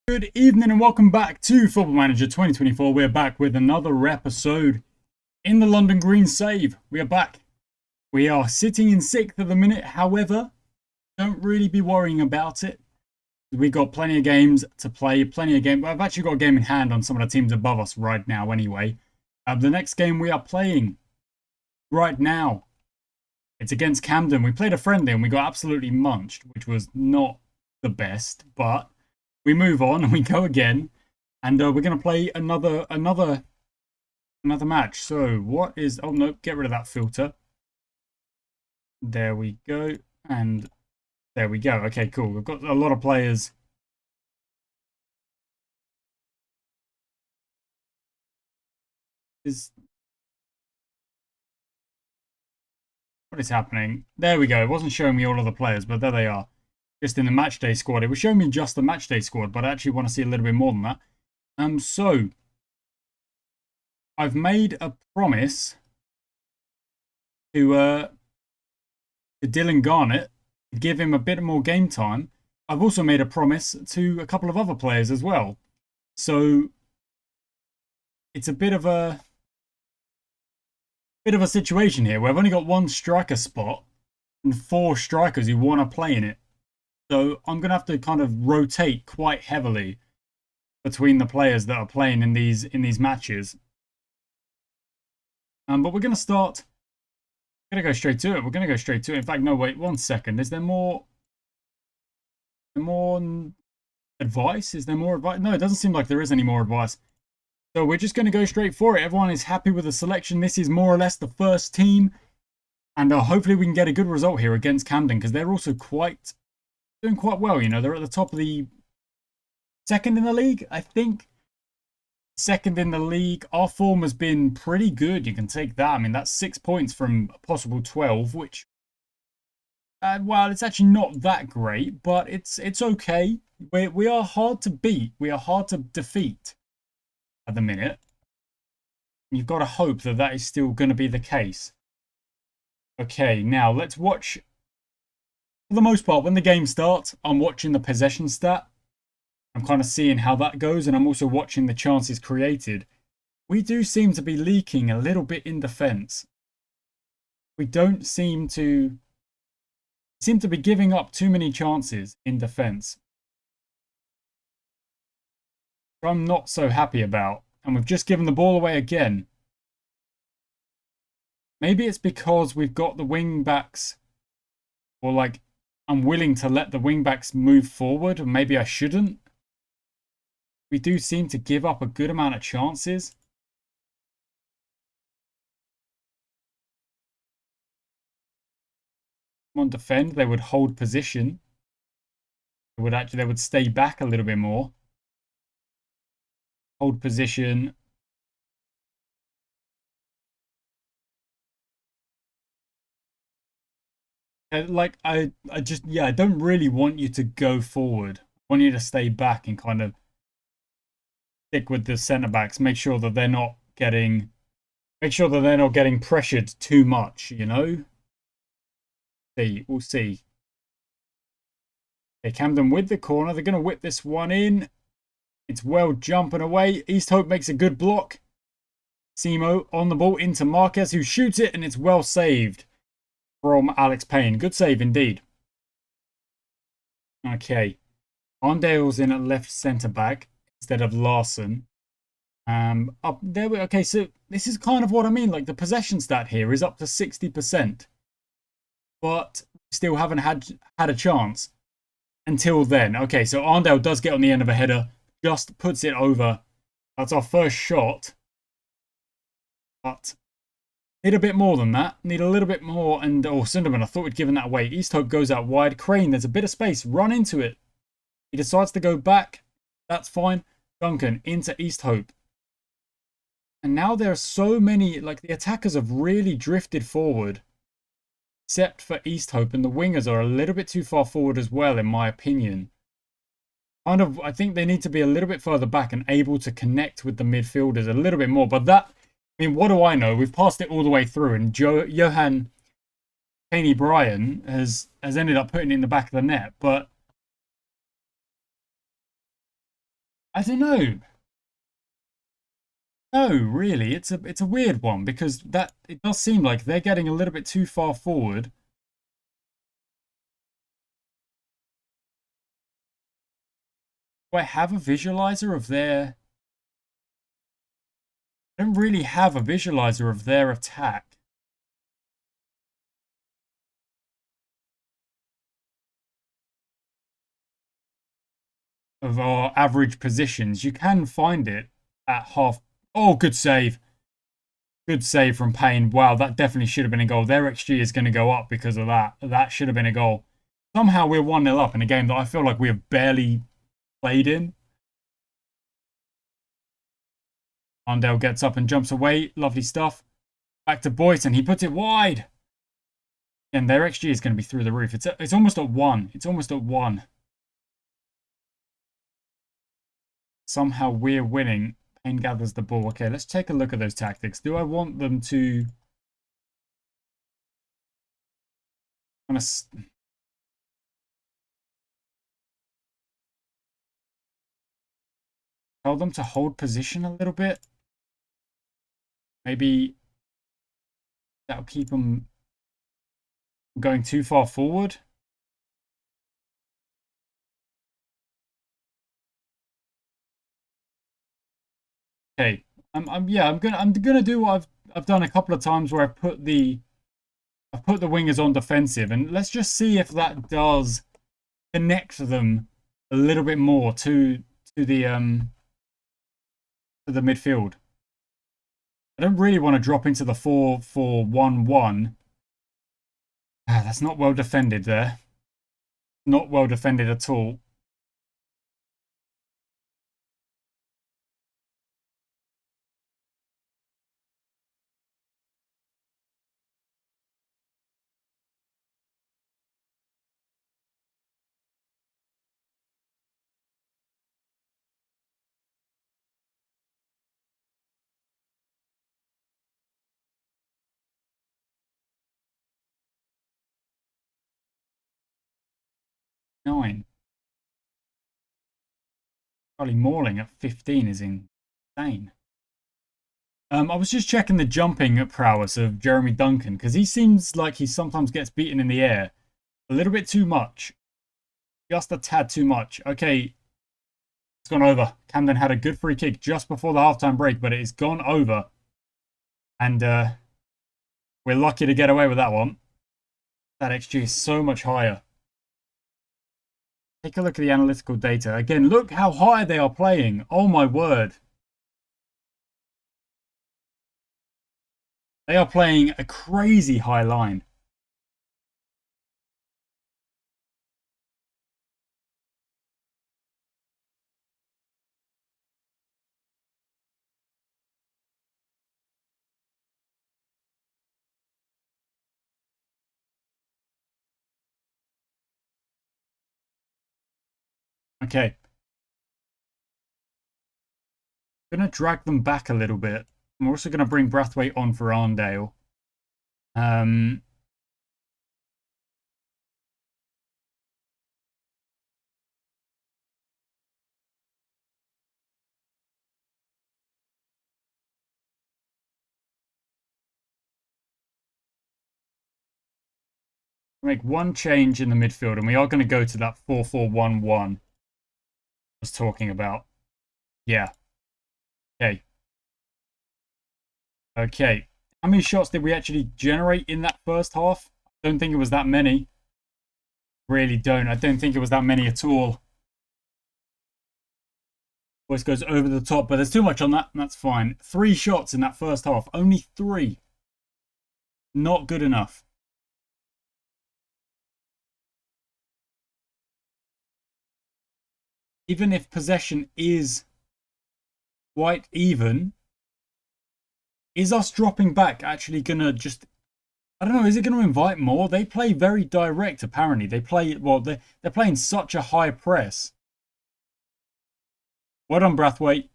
Good evening and welcome back to Football Manager 2024. We're back with another episode in the London Green save. We are back. We are sitting in 6th at the minute. However, don't really be worrying about it. We've got plenty of games to play, I've actually got a game in hand on some of the teams above us right now anyway. The next game we are playing right now, it's against Camden. We played a friendly and we got absolutely munched, which was not the best, but we move on and we go again, and we're going to play another match. So what is... Oh, no, get rid of that filter. There we go. And there we go. Okay, cool. We've got a lot of players. What is happening? There we go. It wasn't showing me all of the players, but there they are. Just in the matchday squad. It was showing me just the matchday squad, but I actually want to see a little bit more than that. So I've made a promise to Dylan Garnett to give him a bit more game time. I've also made a promise to a couple of other players as well. So it's a bit of a situation here where I've only got one striker spot and 4 strikers who want to play in it. So I'm going to have to kind of rotate quite heavily between the players that are playing in these matches. But we're going to start. We're going to go straight to it. We're going to go straight to it. In fact, no, wait, 1 second. Is there more advice? Is there more advice? No, it doesn't seem like there is any more advice. So we're just going to go straight for it. Everyone is happy with the selection. This is more or less the first team. And hopefully we can get a good result here against Camden, because they're also doing quite well. You know, they're at the top of the second in the league, I think. Second in the league. Our form has been pretty good. You can take that. I mean, that's 6 points from a possible 12, which, well, it's actually not that great, but it's okay. We are hard to beat. We are hard to defeat at the minute. You've got to hope that that is still going to be the case. Okay, now let's watch. For the most part, when the game starts, I'm watching the possession stat. I'm kind of seeing how that goes, and I'm also watching the chances created. We do seem to be leaking a little bit in defence. We don't seem to be giving up too many chances in defence. I'm not so happy about. And we've just given the ball away again. Maybe it's because we've got the wing backs, or like I'm willing to let the wing backs move forward, or maybe I shouldn't. We do seem to give up a good amount of chances. On defend, they would hold position. They would stay back a little bit more. Hold position. Like I don't really want you to go forward. I want you to stay back and kind of stick with the centre backs. Make sure that they're not getting pressured too much, you know? We'll see. Okay, Camden with the corner. They're going to whip this one in. It's well jumping away. East Hope makes a good block. Simo on the ball into Marquez, who shoots it, and it's well saved from Alex Payne. Good save indeed. Okay. Arndale's in at left centre back instead of Larson. Up there. Okay, so this is kind of what I mean. Like the possession stat here is up to 60%, but still haven't had a chance until then. Okay, so Arndale does get on the end of a header, just puts it over. That's our first shot, but need a bit more than that. Need a little bit more. And Sunderman, I thought we'd given that away. East Hope goes out wide. Crane, there's a bit of space. Run into it. He decides to go back. That's fine. Duncan into East Hope. And now there are so many, like the attackers have really drifted forward, except for East Hope, and the wingers are a little bit too far forward as well, in my opinion. I think they need to be a little bit further back and able to connect with the midfielders a little bit more. But that, I mean, what do I know? We've passed it all the way through, and Johan Caney Bryan has ended up putting it in the back of the net. But I don't know. No, really, it's a weird one because that it does seem like they're getting a little bit too far forward. Do I have a visualizer of their... I don't really have a visualizer of their attack. Of our average positions. You can find it at half... Oh, good save. Good save from Payne. Wow, that definitely should have been a goal. Their XG is going to go up because of that. That should have been a goal. Somehow we're 1-0 up in a game that I feel like we have barely played in. Arndale gets up and jumps away. Lovely stuff. Back to Boyton. He puts it wide. And their XG is going to be through the roof. It's almost at 1. It's almost at 1. Somehow we're winning. Payne gathers the ball. Okay, let's take a look at those tactics. Do I want them to... tell them to hold position a little bit? Maybe that'll keep them going too far forward. Okay, I'm gonna do what I've done a couple of times where I've put the wingers on defensive, and let's just see if that does connect them a little bit more to the midfield. I don't really want to drop into the 4-4-1-1. That's not well defended there. Not well defended at all. Nine. Charlie Morling at 15 is insane. I was just checking the jumping prowess of Jeremy Duncan because he seems like he sometimes gets beaten in the air a little bit too much. Just a tad too much. Okay, it's gone over. Camden had a good free kick just before the halftime break, but it has gone over. And we're lucky to get away with that one. That XG is so much higher. Take a look at the analytical data. Again, look how high they are playing. Oh my word. They are playing a crazy high line. Okay. I'm going to drag them back a little bit. I'm also going to bring Brathwaite on for Arndale. Make one change in the midfield, and we are going to go to that 4-4-1-1 I was talking about. Yeah. Okay. Okay. How many shots did we actually generate in that first half? I don't think it was that many. Really don't. I don't think it was that many at all. Voice goes over the top, but there's too much on that, and that's fine. 3 shots in that first half. Only 3. Not good enough. Even if possession is quite even, is us dropping back actually going to just... I don't know, is it going to invite more? They play very direct, apparently. They play... Well, they're playing such a high press. Well done, Brathwaite.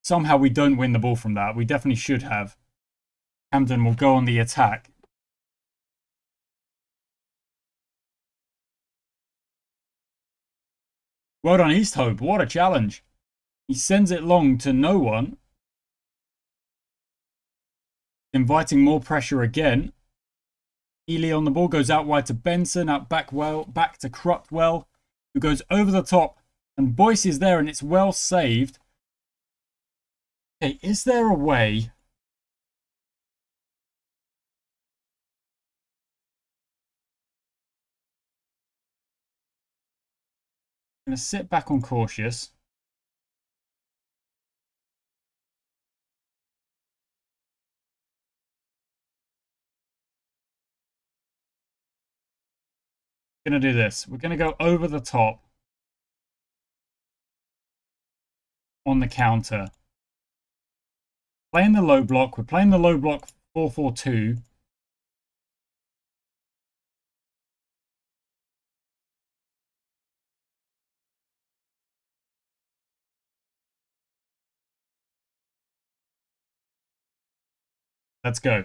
Somehow we don't win the ball from that. We definitely should have. Camden will go on the attack. Well done, East Hope. What a challenge. He sends it long to no one. Inviting more pressure again. Ely on the ball, goes out wide to Benson, out back to Crutwell, who goes over the top, and Boyce is there, and it's well saved. Okay, is there a way? I'm going to sit back on cautious. Going to do this. We're going to go over the top on the counter. Playing the low block. We're playing the low block 4-4-2. Let's go.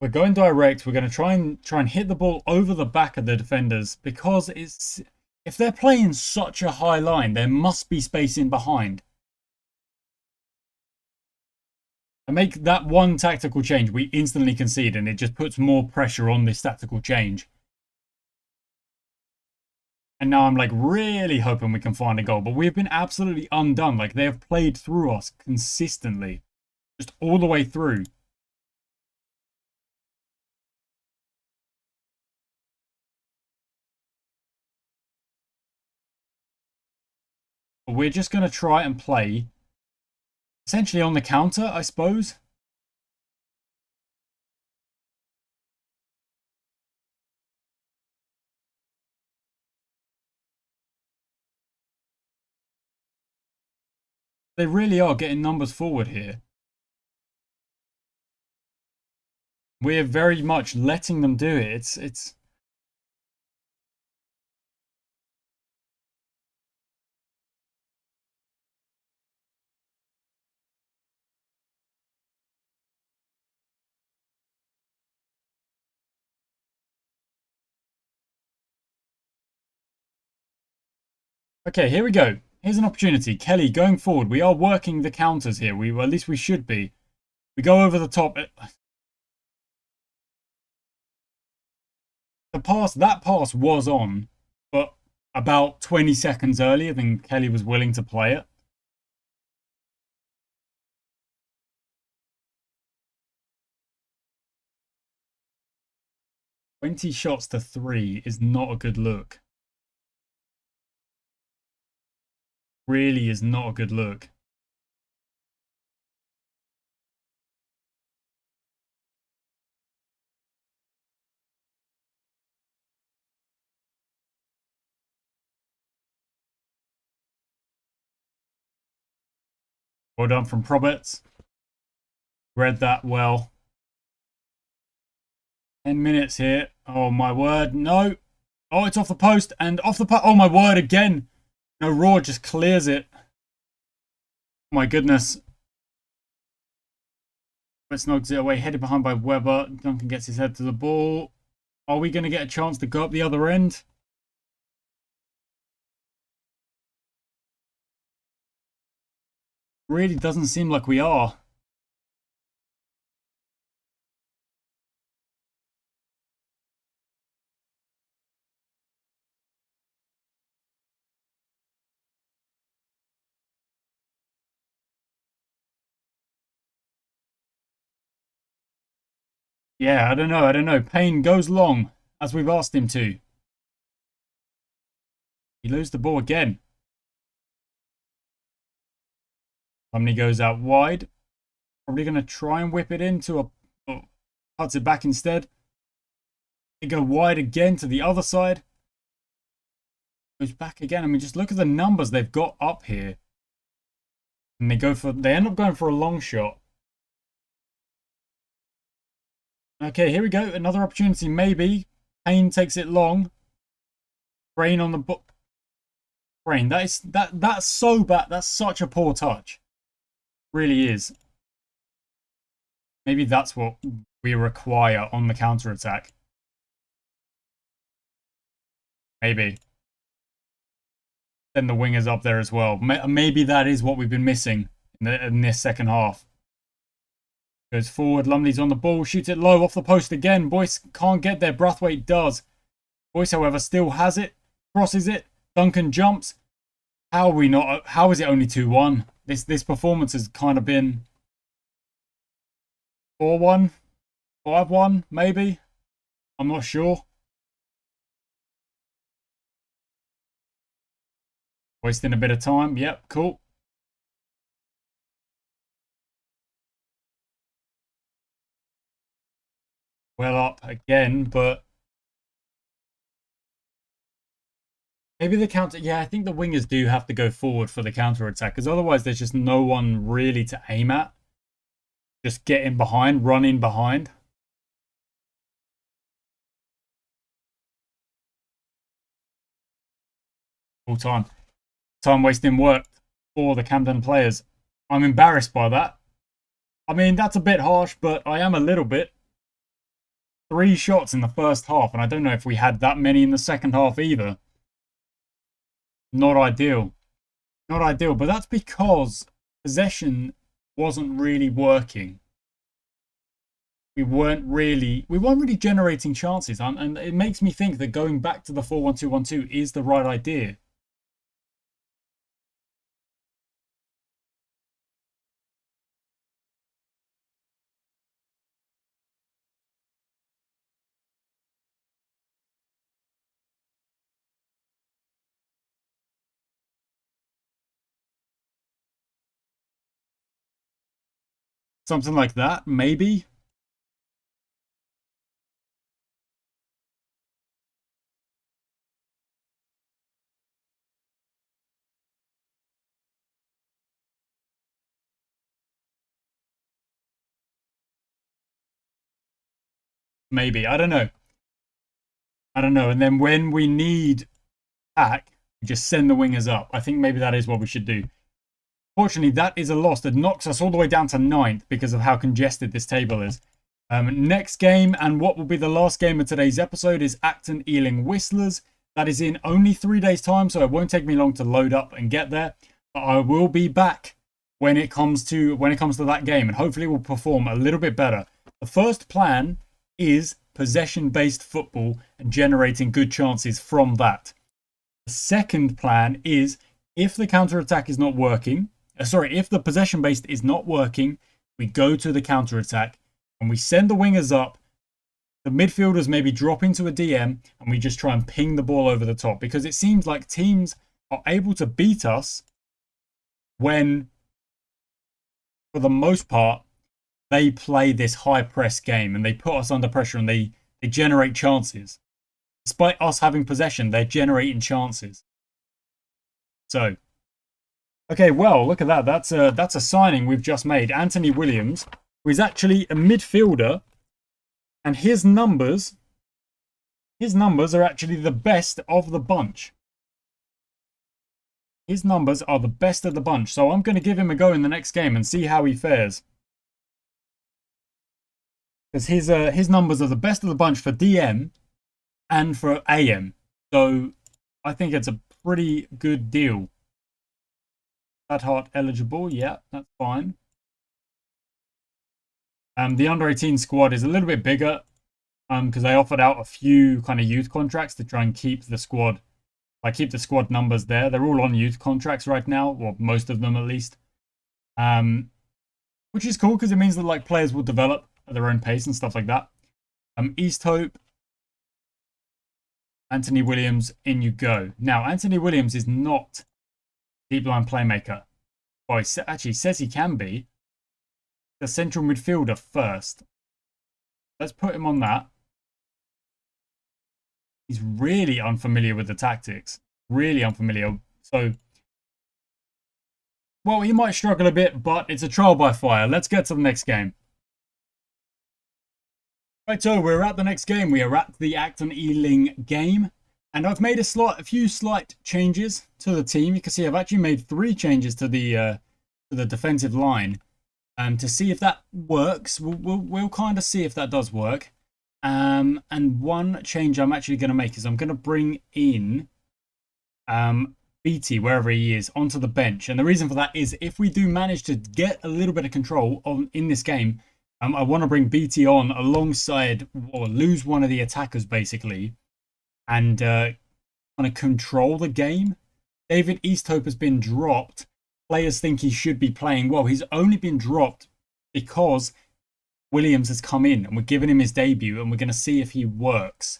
We're going direct. We're going to try and hit the ball over the back of the defenders, because if they're playing such a high line, there must be space in behind. And make that one tactical change, we instantly concede, and it just puts more pressure on this tactical change. And now I'm like really hoping we can find a goal, but we've been absolutely undone. Like, they have played through us consistently, just all the way through. But we're just going to try and play essentially on the counter, I suppose. They really are getting numbers forward here. We're very much letting them do it. It's okay, here we go. Here's an opportunity. Kelly, going forward, we are working the counters here. At least we should be. We go over the top. That pass was on, but about 20 seconds earlier than Kelly was willing to play it. "20 shots to 3 is not a good look. Really is not a good look. Well done from Proberts. Read that well. 10 minutes here. Oh, my word. No. Oh, it's off the post and off the post. Oh, my word, again. No, Raw just clears it. Oh, my goodness. But snogs it away, headed behind by Weber. Duncan gets his head to the ball. Are we going to get a chance to go up the other end? Really doesn't seem like we are. Yeah, I don't know. Payne goes long, as we've asked him to. He loses the ball again. Lumley goes out wide. Probably going to try and whip it into a... Oh, cuts it back instead. They go wide again to the other side. Goes back again. I mean, just look at the numbers they've got up here. And they end up going for a long shot. Okay, here we go. Another opportunity, maybe. Payne takes it long. Brain on the book. Brain, that's so bad. That's such a poor touch. Really is. Maybe that's what we require on the counter attack. Maybe. Send the wingers up there as well. Maybe that is what we've been missing in this second half. Goes forward. Lumley's on the ball. Shoots it low off the post again. Boyce can't get there. Brathwaite does. Boyce, however, still has it. Crosses it. Duncan jumps. How are we not? How is it only 2-1? This performance has kind of been 4-1, 5-1, maybe. I'm not sure. Wasting a bit of time. Yep, cool. Well up again, but maybe the counter... Yeah, I think the wingers do have to go forward for the counter-attack, because otherwise there's just no one really to aim at. Just get in behind, run in behind. All time. Time wasting work for the Camden players. I'm embarrassed by that. I mean, that's a bit harsh, but I am a little bit. 3 shots in the first half, and I don't know if we had that many in the second half either. Not ideal. Not ideal, but that's because possession wasn't really working. We weren't really generating chances, and it makes me think that going back to the 4-1-2-1-2 is the right idea. Something like that, maybe. Maybe. I don't know. I don't know. And then when we need attack, we just send the wingers up. I think maybe that is what we should do. Fortunately, that is a loss that knocks us all the way down to 9th because of how congested this table is. Next game, and what will be the last game of today's episode, is Acton Ealing Whistlers. That is in only 3 days' time, so it won't take me long to load up and get there. But I will be back when it comes to that game, and hopefully we'll perform a little bit better. The first plan is possession-based football and generating good chances from that. The second plan is, if the counter-attack is not working, if the possession-based is not working, we go to the counter-attack and we send the wingers up. The midfielders maybe drop into a DM and we just try and ping the ball over the top, because it seems like teams are able to beat us when, for the most part, they play this high press game and they put us under pressure and they generate chances. Despite us having possession, they're generating chances. So, okay, well, look at that. That's a signing we've just made. Anthony Williams, who is actually a midfielder, and his numbers are actually the best of the bunch. His numbers are the best of the bunch, so I'm going to give him a go in the next game and see how he fares. Because his numbers are the best of the bunch for DM and for AM. So I think it's a pretty good deal. That heart eligible, yeah, that's fine. The under-18 squad is a little bit bigger because they offered out a few kind of youth contracts to try and keep the squad numbers there. They're all on youth contracts right now, or most of them at least. Which is cool because it means that like players will develop at their own pace and stuff like that. East Hope, Anthony Williams, in you go. Now, Anthony Williams is not deep line playmaker. Well, he actually says he can be. The central midfielder first. Let's put him on that. He's really unfamiliar with the tactics. Really unfamiliar. So, well, he might struggle a bit, but it's a trial by fire. Let's get to the next game. Right, so we're at the next game. We are at the Acton Ealing game. And I've made a few slight changes to the team. You can see I've actually made 3 changes to the defensive line. To see if that works. We'll kind of see if that does work. And one change I'm actually going to make is I'm going to bring in BT, wherever he is, onto the bench. And the reason for that is if we do manage to get a little bit of control in this game, I want to bring BT on alongside or lose one of the attackers basically, and kind of control the game. David Easthope has been dropped. Players think he should be playing well. He's only been dropped because Williams has come in and we're giving him his debut and we're going to see if he works.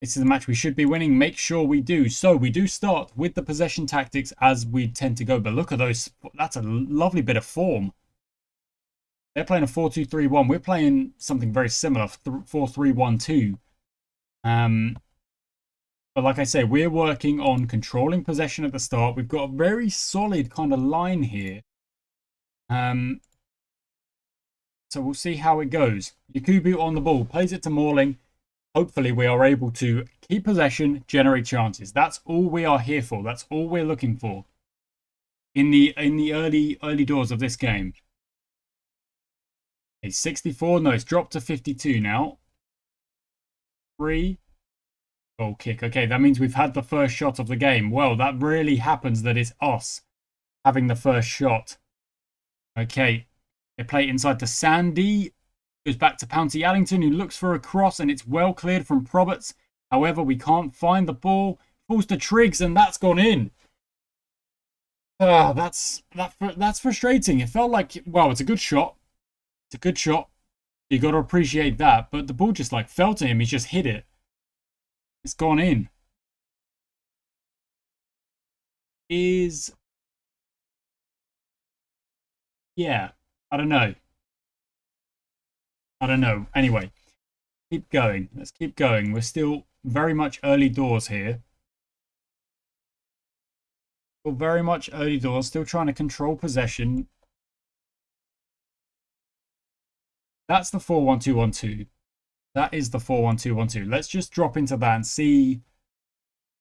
This is a match we should be winning. Make sure we do. So we do start with the possession tactics as we tend to go. But look at those. That's a lovely bit of form. They're playing a 4-2-3-1. We're playing something very similar, 4-3-1-2. But like I say, we're working on controlling possession at the start. We've got a very solid kind of line here. So we'll see how it goes. Yakubu on the ball, plays it to Morling. Hopefully we are able to keep possession, generate chances. That's all we are here for. That's all we're looking for in the early doors of this game. Okay, 64. No, it's dropped to 52 now. 3. Goal kick. Okay, that means we've had the first shot of the game. Well, that really happens that it's us having the first shot. Okay, they play it inside to Sandy. Goes back to Pounty Allington, who looks for a cross, and it's well cleared from Proberts. However, we can't find the ball. Falls to Triggs, and that's gone in. That's frustrating. It felt like, well, it's a good shot. It's a good shot. You got to appreciate that. But the ball just like fell to him. He just hit it. It's gone in. Yeah, I don't know. Anyway, keep going. Let's keep going. We're still very much early doors here. Still very much early doors. Still trying to control possession. That's the 4-1-2-1-2. That is the 4-1-2-1-2. Let's just drop into that and see if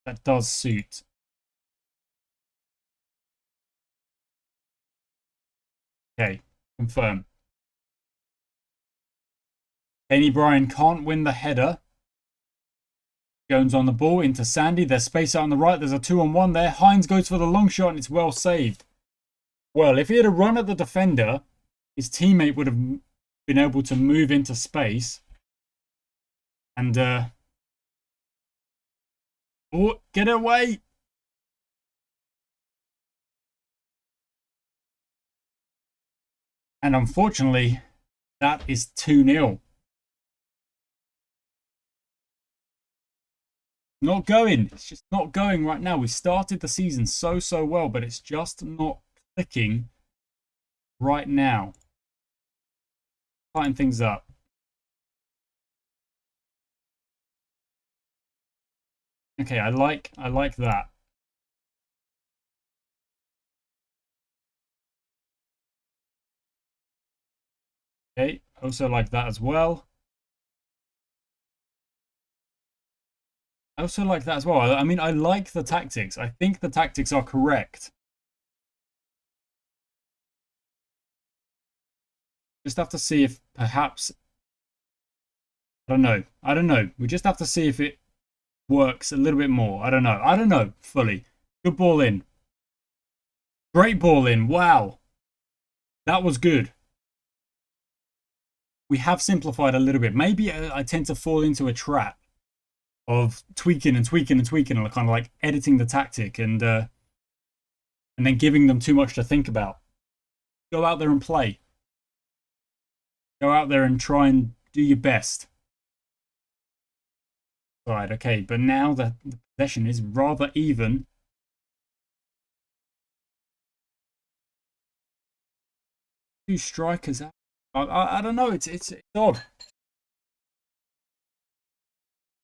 that does suit. Okay, confirm. Danny Bryan can't win the header. Jones on the ball into Sandy. There's space out on the right. There's a 2-on-1 there. Hines goes for the long shot and it's well saved. Well, if he had a run at the defender, his teammate would have been able to move into space. And, oh, get away. And unfortunately, that is 2-0. Not going. It's just not going right now. We started the season so well, but it's just not clicking right now. Tighten things up. Okay, I like that. Okay, also like that as well. I also like that as well. I mean, I like the tactics. I think the tactics are correct. Just have to see if perhaps... I don't know. We just have to see if it works a little bit more. I don't know fully. Good ball in. Great ball in. Wow. That was good. We have simplified a little bit. Maybe I tend to fall into a trap of tweaking and kind of like editing the tactic and then giving them too much to think about. Go out there and play. Go out there and try and do your best. Right, okay, but now the possession is rather even. Two strikers out. I don't know, it's odd.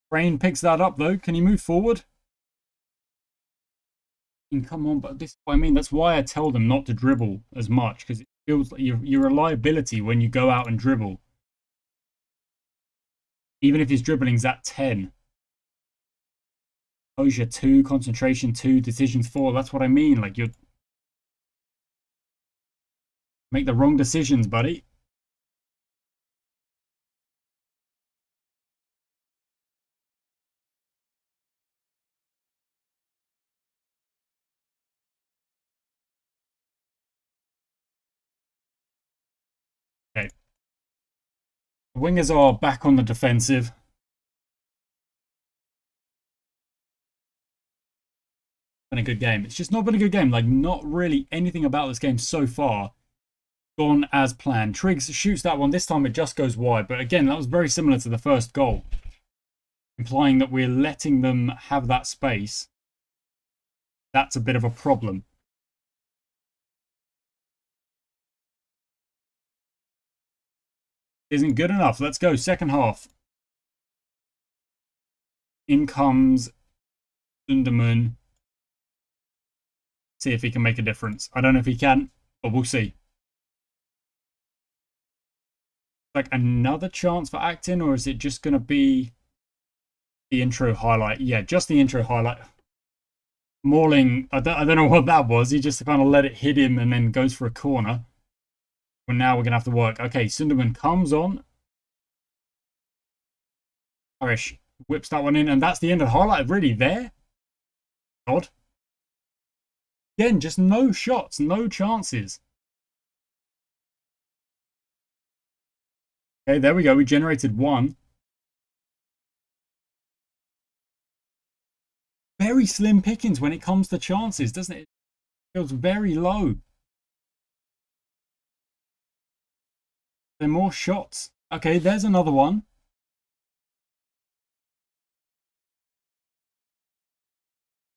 Crane picks that up though. Can he move forward? Come on, but this is what I mean. That's why I tell them not to dribble as much, because it feels like you're a liability when you go out and dribble. Even if his dribbling's at 10. Composure 2, concentration 2, decisions 4. That's what I mean. Like, you make the wrong decisions, buddy. The wingers are back on the defensive. Been a good game. It's just not been a good game. Like, not really anything about this game so far gone as planned. Triggs shoots that one. This time it just goes wide. But again, that was very similar to the first goal, implying that we're letting them have that space. That's a bit of a problem. Isn't good enough. Let's go. Second half. In comes Sunderman. See if he can make a difference. I don't know if he can, but we'll see. Like another chance for acting, or is it just going to be the intro highlight? Yeah, just the intro highlight. Mauling, I don't know what that was. He just kind of let it hit him and then goes for a corner. But now we're going to have to work. Okay, Sunderman comes on. Irish whips that one in, and that's the end of the highlight. Really there? Odd. Again, just no shots, no chances. Okay, there we go. We generated one. Very slim pickings when it comes to chances, doesn't it? It feels very low. There are more shots. Okay, there's another one.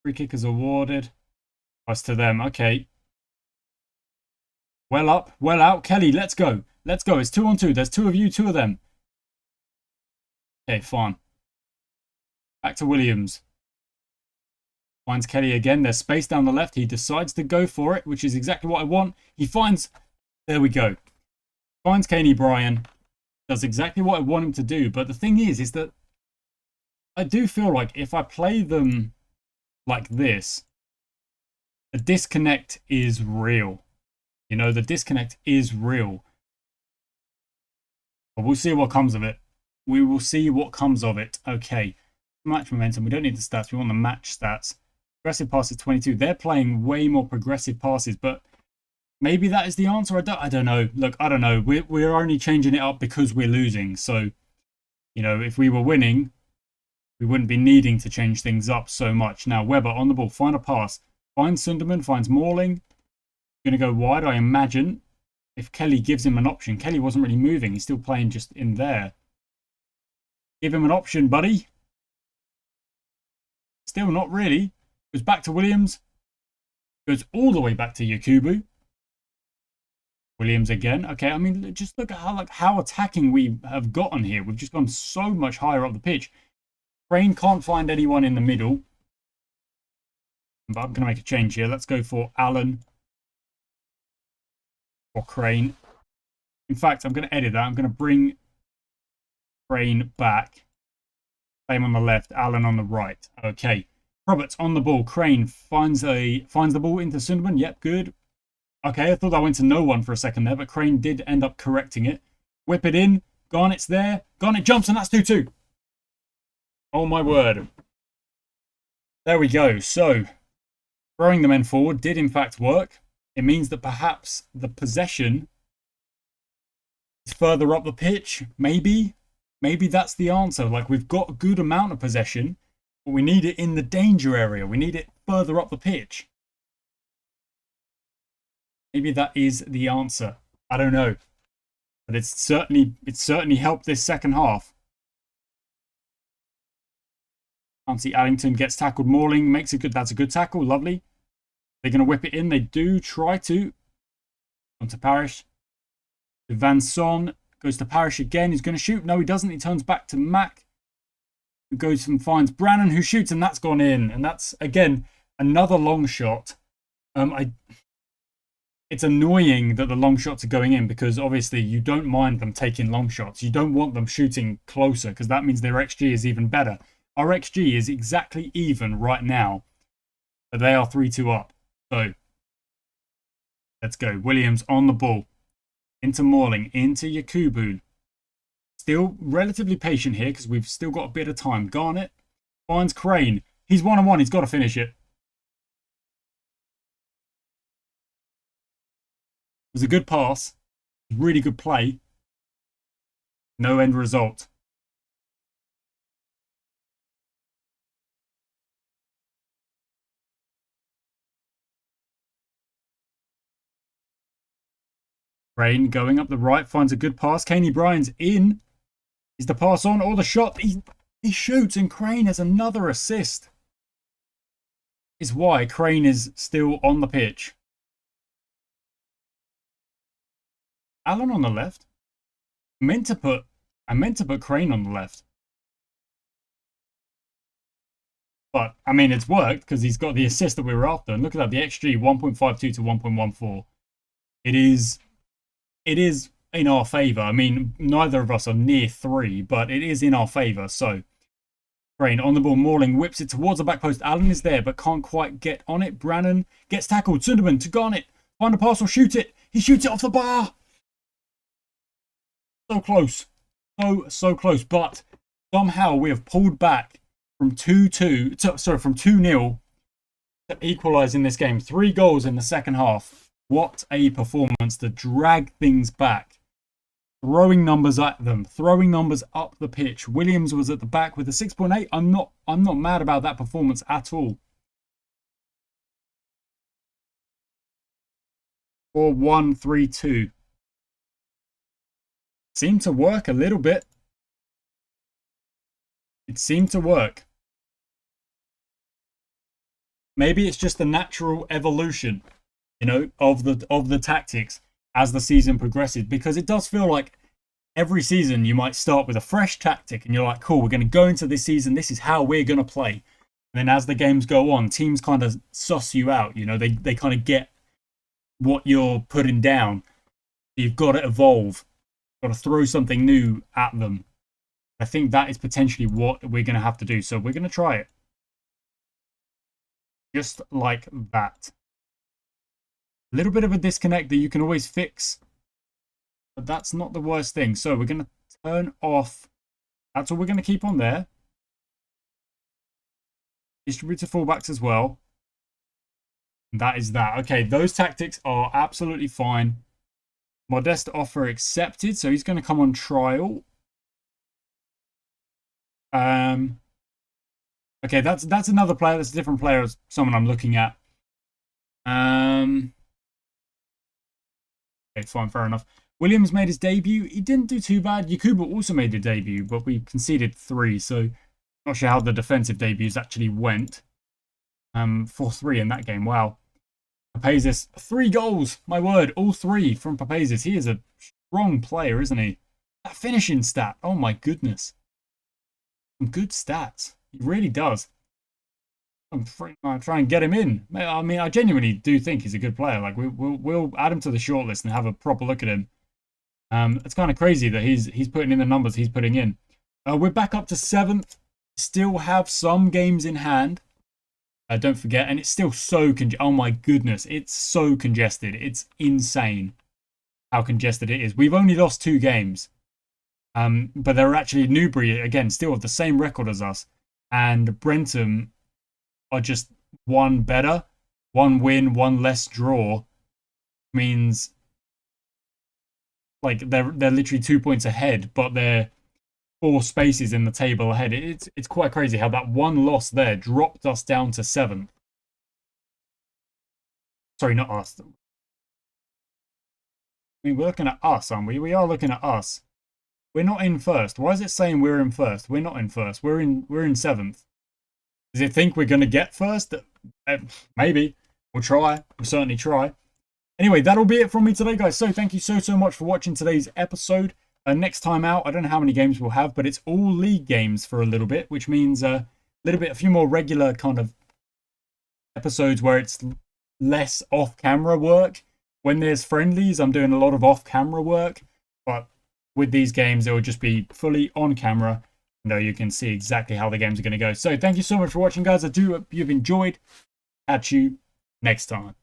Free kick is awarded. Pass to them. Okay. Well up, well out. Kelly, let's go. Let's go. It's 2-on-2. There's two of you, two of them. Okay, fine. Back to Williams. Finds Kelly again. There's space down the left. He decides to go for it, which is exactly what I want. He finds... There we go. Finds Kane Bryan. Does exactly what I want him to do. But the thing is that I do feel like if I play them like this, the disconnect is real. You know, the disconnect is real. But we'll see what comes of it. We will see what comes of it. Okay. Match momentum. We don't need the stats. We want the match stats. Progressive passes 22. They're playing way more progressive passes, but maybe that is the answer. I don't know. Look, I don't know. We're only changing it up because we're losing. So, you know, if we were winning, we wouldn't be needing to change things up so much. Now, Weber on the ball. Final pass. Finds Sunderman. Finds Mauling. Going to go wide, I imagine. If Kelly gives him an option. Kelly wasn't really moving. He's still playing just in there. Give him an option, buddy. Still not really. Goes back to Williams. Goes all the way back to Yakubu. Williams again. Okay, I mean, just look at how attacking we have gotten here. We've just gone so much higher up the pitch. Crane can't find anyone in the middle. But I'm going to make a change here. Let's go for Allen or Crane. In fact, I'm going to edit that. I'm going to bring Crane back. Same on the left, Allen on the right. Okay. Roberts on the ball. Crane finds the ball into Sunderman. Yep, good. Okay, I thought that went to no one for a second there, but Crane did end up correcting it. Whip it in. Garnett's there. Garnett jumps, and that's 2-2. Oh, my word. There we go. So, throwing the men forward did in fact work. It means that perhaps the possession is further up the pitch. Maybe that's the answer. Like, we've got a good amount of possession, but we need it in the danger area. We need it further up the pitch. Maybe that is the answer. I don't know. But it's certainly helped this second half. Can't see Addington gets tackled. Mauling makes a good. That's a good tackle. Lovely. They're going to whip it in. They do try to. On to Parrish. Van Son goes to Parrish again. He's going to shoot. No, he doesn't. He turns back to Mack, who goes and finds Brannan, who shoots, and that's gone in. And that's, again, another long shot. It's annoying that the long shots are going in because obviously you don't mind them taking long shots. You don't want them shooting closer because that means their XG is even better. Our XG is exactly even right now, but they are 3-2 up. So let's go. Williams on the ball. Into Mauling. Into Yakubu. Still relatively patient here because we've still got a bit of time. Garnett finds Crane. He's 1-on-1. He's got to finish it. It was a good pass. Really good play. No end result. Crane going up the right, finds a good pass. Caney Bryan's in. Is the pass on or the shot? He shoots, and Crane has another assist. Is why Crane is still on the pitch. Allen on the left. I meant to put Crane on the left. But, I mean, it's worked because he's got the assist that we were after. And look at that, the XG, 1.52 to 1.14. It is in our favour. I mean, neither of us are near 3, but it is in our favour. So, Crane on the ball, Morling whips it towards the back post. Allen is there, but can't quite get on it. Brannan gets tackled. Sunderman to Garnett. Find a pass or shoot it. He shoots it off the bar. So close. So close. But somehow we have pulled back from 2-0 to equalise in this game. 3 goals in the second half. What a performance to drag things back. Throwing numbers at them, throwing numbers up the pitch. Williams was at the back with a 6.8. I'm not mad about that performance at all. 4-1-3-2. Seemed to work a little bit. It seemed to work. Maybe it's just the natural evolution, you know, of the tactics as the season progresses, because it does feel like every season you might start with a fresh tactic and you're like, cool, we're going to go into this season, this is how we're going to play. And then as the games go on, teams kind of suss you out, you know, they kind of get what you're putting down. You've got to evolve, got to throw something new at them. I think that is potentially what we're going to have to do. So we're going to try it. Just like that. A little bit of a disconnect that you can always fix, but that's not the worst thing. So we're going to turn off. That's all we're going to keep on there. Distribute to fullbacks as well. And that is that. Okay, those tactics are absolutely fine. Modest offer accepted. So he's going to come on trial. Okay, that's another player. That's a different player as someone I'm looking at. Okay, fine, fair enough. Williams made his debut. He didn't do too bad. Yakuba also made a debut, but we conceded 3, so not sure how the defensive debuts actually went. 4-3 in that game. Wow. Papazis, 3 goals. My word, all 3 from Papazis. He is a strong player, isn't he? That finishing stat. Oh my goodness. Some good stats. He really does. I'm trying to get him in. I mean, I genuinely do think he's a good player. Like we'll add him to the shortlist and have a proper look at him. It's kind of crazy that he's putting in the numbers he's putting in. We're back up to 7th. Still have some games in hand. Don't forget, and it's still so oh my goodness, it's so congested. It's insane how congested it is. We've only lost 2 games, but they're actually Newbury again, still have the same record as us, and Brentham are just 1 better, 1 win, 1 less draw. Means like they're literally 2 points ahead, but they're 4 spaces in the table ahead. It's quite crazy how that 1 loss there dropped us down to 7th. Sorry, not us. I mean, we're looking at us, aren't we? We are looking at us. We're not in 1st. Why is it saying we're in 1st? We're not in 1st. We're in 7th. Does it think we're going to get 1st? Maybe. We'll try. We'll certainly try. Anyway, that'll be it from me today, guys. So thank you so much for watching today's episode. Next time out, I don't know how many games we'll have, but it's all league games for a little bit, which means a few more regular kind of episodes where it's less off-camera work. When there's friendlies, I'm doing a lot of off-camera work, but with these games, it will just be fully on camera. You can see exactly how the games are going to go. So thank you so much for watching, guys. I do hope you've enjoyed. Catch you next time.